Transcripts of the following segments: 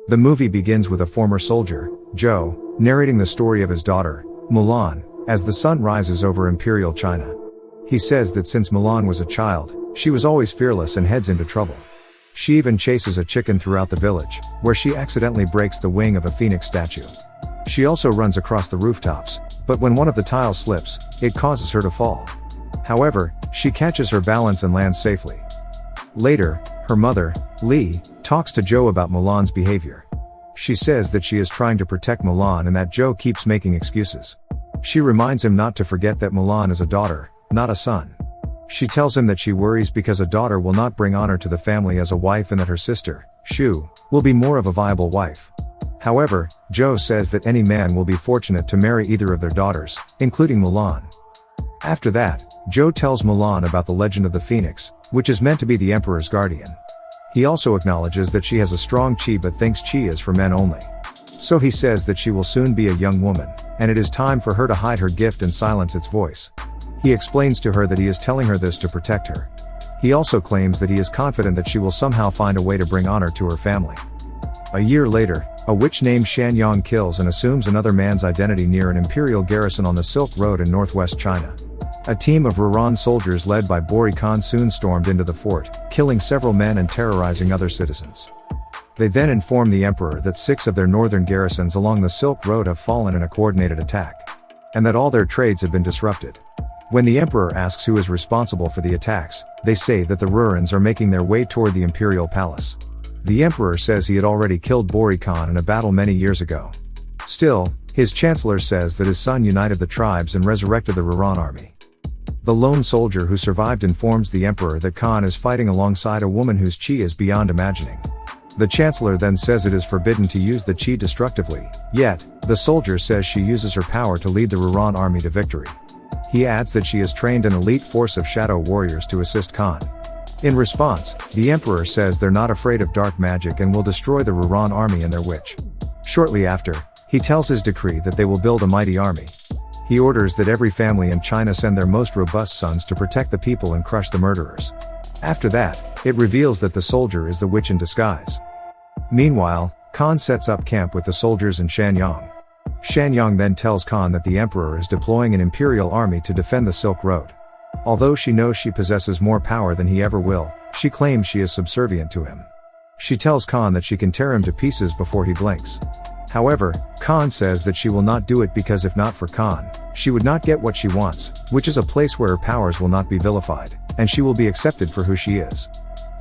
The movie begins with a former soldier, Joe, narrating the story of his daughter, Mulan, as the sun rises over imperial China. He says that since Mulan was a child, she was always fearless and heads into trouble. She even chases a chicken throughout the village, where she accidentally breaks the wing of a phoenix statue. She also runs across the rooftops, but when one of the tiles slips, it causes her to fall. However, she catches her balance and lands safely. Later, her mother, Li, talks to Joe about Mulan's behavior. She says that she is trying to protect Mulan and that Joe keeps making excuses. She reminds him not to forget that Mulan is a daughter, not a son. She tells him that she worries because a daughter will not bring honor to the family as a wife and that her sister, Shu, will be more of a viable wife. However, Joe says that any man will be fortunate to marry either of their daughters, including Mulan. After that, Joe tells Mulan about the legend of the phoenix, which is meant to be the emperor's guardian. He also acknowledges that she has a strong chi but thinks chi is for men only. So he says that she will soon be a young woman, and it is time for her to hide her gift and silence its voice. He explains to her that he is telling her this to protect her. He also claims that he is confident that she will somehow find a way to bring honor to her family. A year later, a witch named Shanyang kills and assumes another man's identity near an imperial garrison on the Silk Road in northwest China. A team of Rouran soldiers led by Bori Khan soon stormed into the fort, killing several men and terrorizing other citizens. They then inform the emperor that 6 of their northern garrisons along the Silk Road have fallen in a coordinated attack, and that all their trades have been disrupted. When the emperor asks who is responsible for the attacks, they say that the Rourans are making their way toward the imperial palace. The emperor says he had already killed Bori Khan in a battle many years ago. Still, his chancellor says that his son united the tribes and resurrected the Rouran army. The lone soldier who survived informs the emperor that Khan is fighting alongside a woman whose chi is beyond imagining. The chancellor then says it is forbidden to use the chi destructively, yet, the soldier says she uses her power to lead the Rouran army to victory. He adds that she has trained an elite force of shadow warriors to assist Khan. In response, the emperor says they're not afraid of dark magic and will destroy the Rouran army and their witch. Shortly after, he tells his decree that they will build a mighty army. He orders that every family in China send their most robust sons to protect the people and crush the murderers. After that, it reveals that the soldier is the witch in disguise. Meanwhile, Khan sets up camp with the soldiers in Shanyang. Shanyang then tells Khan that the emperor is deploying an imperial army to defend the Silk Road. Although she knows she possesses more power than he ever will, she claims she is subservient to him. She tells Khan that she can tear him to pieces before he blinks. However, Khan says that she will not do it because if not for Khan, she would not get what she wants, which is a place where her powers will not be vilified, and she will be accepted for who she is.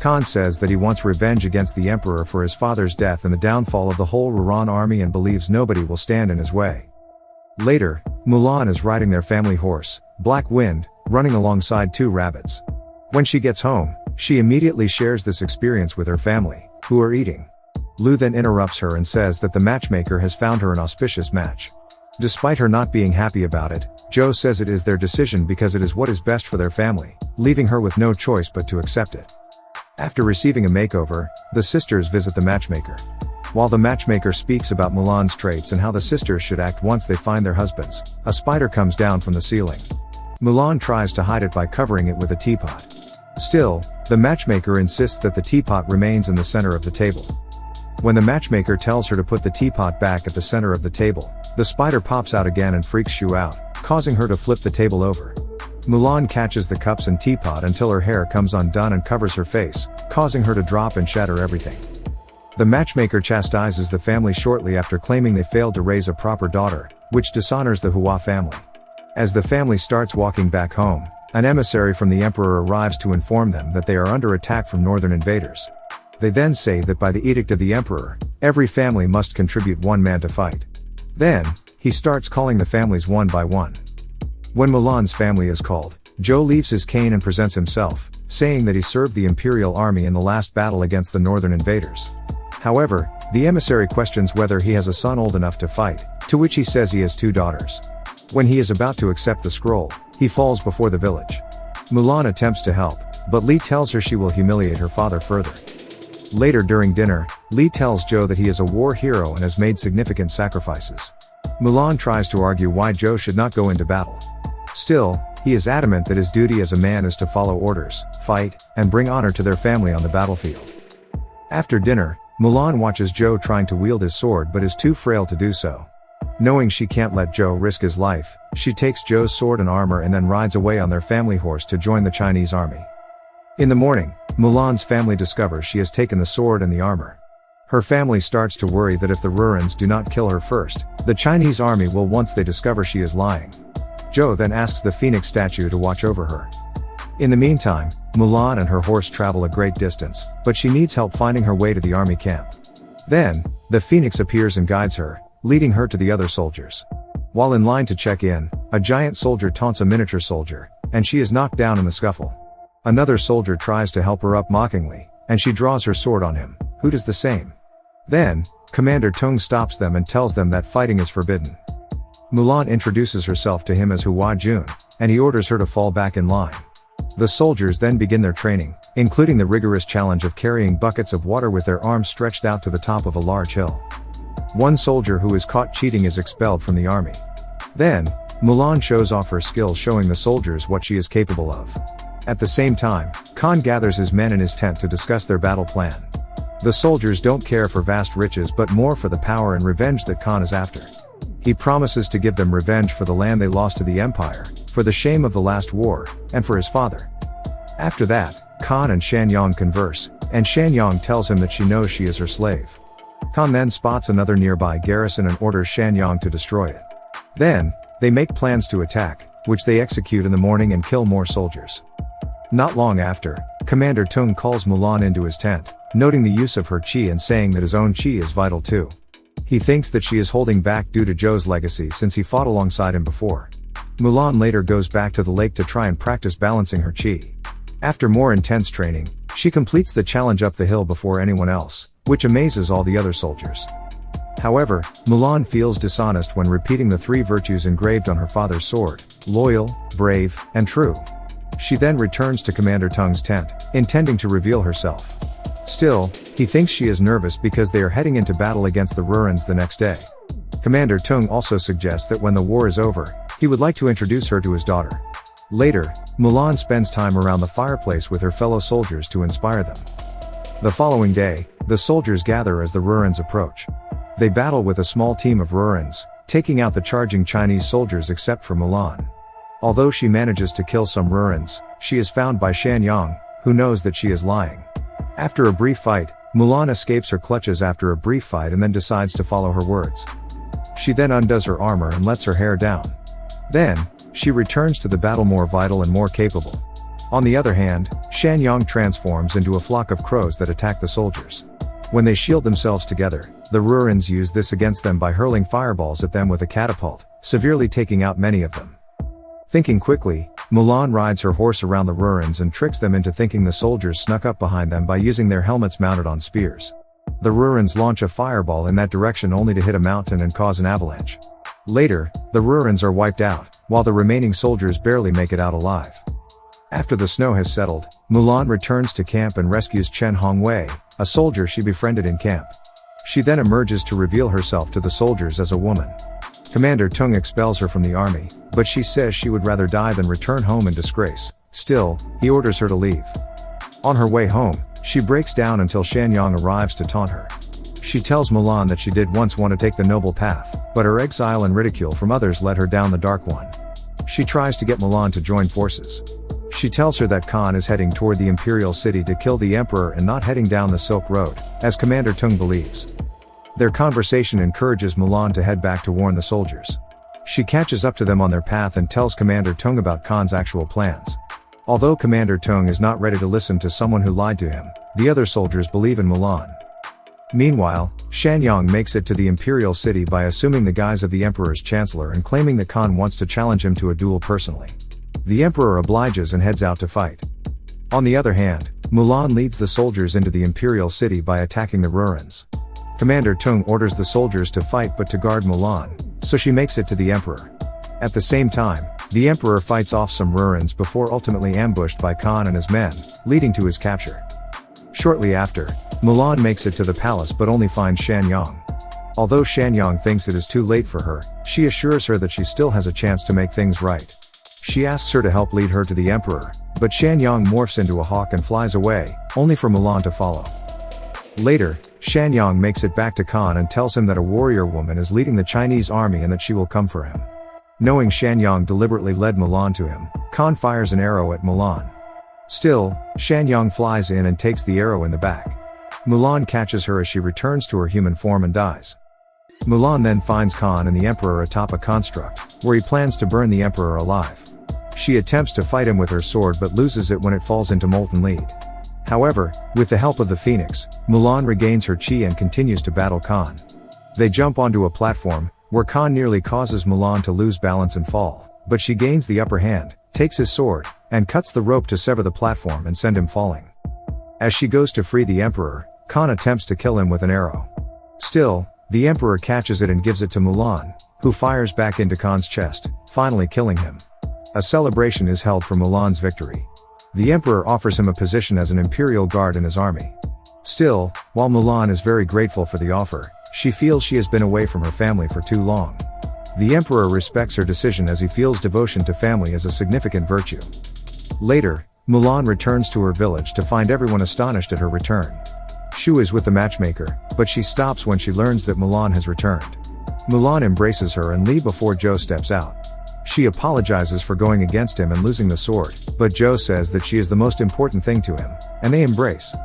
Khan says that he wants revenge against the emperor for his father's death and the downfall of the whole Rouran army and believes nobody will stand in his way. Later, Mulan is riding their family horse, Black Wind, running alongside 2 rabbits. When she gets home, she immediately shares this experience with her family, who are eating. Lu then interrupts her and says that the matchmaker has found her an auspicious match. Despite her not being happy about it, Joe says it is their decision because it is what is best for their family, leaving her with no choice but to accept it. After receiving a makeover, the sisters visit the matchmaker. While the matchmaker speaks about Mulan's traits and how the sisters should act once they find their husbands, a spider comes down from the ceiling. Mulan tries to hide it by covering it with a teapot. Still, the matchmaker insists that the teapot remains in the center of the table. When the matchmaker tells her to put the teapot back at the center of the table, the spider pops out again and freaks Shu out, causing her to flip the table over. Mulan catches the cups and teapot until her hair comes undone and covers her face, causing her to drop and shatter everything. The matchmaker chastises the family shortly after claiming they failed to raise a proper daughter, which dishonors the Hua family. As the family starts walking back home, an emissary from the emperor arrives to inform them that they are under attack from northern invaders. They then say that by the edict of the emperor, every family must contribute 1 man to fight. Then, he starts calling the families one by one. When Mulan's family is called, Joe leaves his cane and presents himself, saying that he served the imperial army in the last battle against the northern invaders. However, the emissary questions whether he has a son old enough to fight, to which he says he has 2 daughters. When he is about to accept the scroll, he falls before the village. Mulan attempts to help, but Li tells her she will humiliate her father further. Later during dinner, Li tells Joe that he is a war hero and has made significant sacrifices. Mulan tries to argue why Joe should not go into battle. Still, he is adamant that his duty as a man is to follow orders, fight, and bring honor to their family on the battlefield. After dinner, Mulan watches Zhou trying to wield his sword but is too frail to do so. Knowing she can't let Zhou risk his life, she takes Zhou's sword and armor and then rides away on their family horse to join the Chinese army. In the morning, Mulan's family discovers she has taken the sword and the armor. Her family starts to worry that if the Rurans do not kill her first, the Chinese army will once they discover she is lying. Zhou then asks the phoenix statue to watch over her. In the meantime, Mulan and her horse travel a great distance, but she needs help finding her way to the army camp. Then, the phoenix appears and guides her, leading her to the other soldiers. While in line to check in, a giant soldier taunts a miniature soldier, and she is knocked down in the scuffle. Another soldier tries to help her up mockingly, and she draws her sword on him, who does the same. Then, Commander Tung stops them and tells them that fighting is forbidden. Mulan introduces herself to him as Hua Jun, and he orders her to fall back in line. The soldiers then begin their training, including the rigorous challenge of carrying buckets of water with their arms stretched out to the top of a large hill. One soldier who is caught cheating is expelled from the army. Then, Mulan shows off her skills, showing the soldiers what she is capable of. At the same time, Khan gathers his men in his tent to discuss their battle plan. The soldiers don't care for vast riches but more for the power and revenge that Khan is after. He promises to give them revenge for the land they lost to the Empire, for the shame of the last war, and for his father. After that, Khan and Shanyang converse, and Shanyang tells him that she knows she is her slave. Khan then spots another nearby garrison and orders Shanyang to destroy it. Then, they make plans to attack, which they execute in the morning and kill more soldiers. Not long after, Commander Tung calls Mulan into his tent, noting the use of her qi and saying that his own qi is vital too. He thinks that she is holding back due to Zhou's legacy since he fought alongside him before. Mulan later goes back to the lake to try and practice balancing her qi. After more intense training, she completes the challenge up the hill before anyone else, which amazes all the other soldiers. However, Mulan feels dishonest when repeating the 3 virtues engraved on her father's sword: loyal, brave, and true. She then returns to Commander Tung's tent, intending to reveal herself. Still, he thinks she is nervous because they are heading into battle against the Rurans the next day. Commander Tung also suggests that when the war is over, he would like to introduce her to his daughter. Later, Mulan spends time around the fireplace with her fellow soldiers to inspire them. The following day, the soldiers gather as the Rurans approach. They battle with a small team of Rurans, taking out the charging Chinese soldiers except for Mulan. Although she manages to kill some Rurans, she is found by Shanyang, who knows that she is lying. After a brief fight, Mulan escapes her clutches after a brief fight and then decides to follow her words. She then undoes her armor and lets her hair down. Then, she returns to the battle more vital and more capable. On the other hand, Shanyang transforms into a flock of crows that attack the soldiers. When they shield themselves together, the Rurans use this against them by hurling fireballs at them with a catapult, severely taking out many of them. Thinking quickly, Mulan rides her horse around the Rurans and tricks them into thinking the soldiers snuck up behind them by using their helmets mounted on spears. The Rurans launch a fireball in that direction only to hit a mountain and cause an avalanche. Later, the Rurans are wiped out, while the remaining soldiers barely make it out alive. After the snow has settled, Mulan returns to camp and rescues Chen Hongwei, a soldier she befriended in camp. She then emerges to reveal herself to the soldiers as a woman. Commander Tung expels her from the army, but she says she would rather die than return home in disgrace. Still, he orders her to leave. On her way home, she breaks down until Shanyang arrives to taunt her. She tells Mulan that she did once want to take the noble path, but her exile and ridicule from others led her down the dark one. She tries to get Mulan to join forces. She tells her that Khan is heading toward the imperial city to kill the emperor and not heading down the Silk Road, as Commander Tung believes. Their conversation encourages Mulan to head back to warn the soldiers. She catches up to them on their path and tells Commander Tung about Khan's actual plans. Although Commander Tung is not ready to listen to someone who lied to him, the other soldiers believe in Mulan. Meanwhile, Shanyang makes it to the imperial city by assuming the guise of the emperor's chancellor and claiming that Khan wants to challenge him to a duel personally. The emperor obliges and heads out to fight. On the other hand, Mulan leads the soldiers into the imperial city by attacking the Rurans. Commander Tung orders the soldiers to fight but to guard Mulan, so she makes it to the emperor. At the same time, the emperor fights off some Rurans before ultimately ambushed by Khan and his men, leading to his capture. Shortly after, Mulan makes it to the palace but only finds Shanyang. Although Shanyang thinks it is too late for her, she assures her that she still has a chance to make things right. She asks her to help lead her to the emperor, but Shanyang morphs into a hawk and flies away, only for Mulan to follow. Later, Shanyang makes it back to Khan and tells him that a warrior woman is leading the Chinese army and that she will come for him. Knowing Shanyang deliberately led Mulan to him, Khan fires an arrow at Mulan. Still, Shanyang flies in and takes the arrow in the back. Mulan catches her as she returns to her human form and dies. Mulan then finds Khan and the Emperor atop a construct, where he plans to burn the Emperor alive. She attempts to fight him with her sword but loses it when it falls into molten lead. However, with the help of the Phoenix, Mulan regains her chi and continues to battle Khan. They jump onto a platform, where Khan nearly causes Mulan to lose balance and fall, but she gains the upper hand, takes his sword, and cuts the rope to sever the platform and send him falling. As she goes to free the Emperor, Khan attempts to kill him with an arrow. Still, the Emperor catches it and gives it to Mulan, who fires back into Khan's chest, finally killing him. A celebration is held for Mulan's victory. The Emperor offers him a position as an imperial guard in his army. Still, while Mulan is very grateful for the offer, she feels she has been away from her family for too long. The Emperor respects her decision as he feels devotion to family as a significant virtue. Later, Mulan returns to her village to find everyone astonished at her return. Shu is with the matchmaker, but she stops when she learns that Mulan has returned. Mulan embraces her and leaves before Zhou steps out. She apologizes for going against him and losing the sword, but Zhou says that she is the most important thing to him, and they embrace.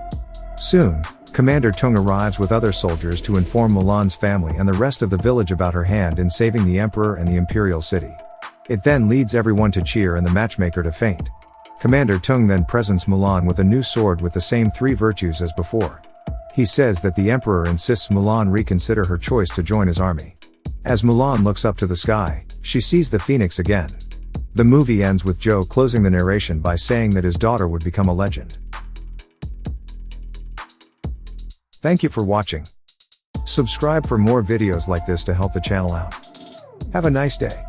Soon, Commander Tung arrives with other soldiers to inform Mulan's family and the rest of the village about her hand in saving the Emperor and the Imperial City. It then leads everyone to cheer and the matchmaker to faint. Commander Tung then presents Mulan with a new sword with the same 3 virtues as before. He says that the Emperor insists Mulan reconsider her choice to join his army. As Mulan looks up to the sky, she sees the Phoenix again. The movie ends with Zhou closing the narration by saying that his daughter would become a legend. Thank you for watching. Subscribe for more videos like this to help the channel out. Have a nice day.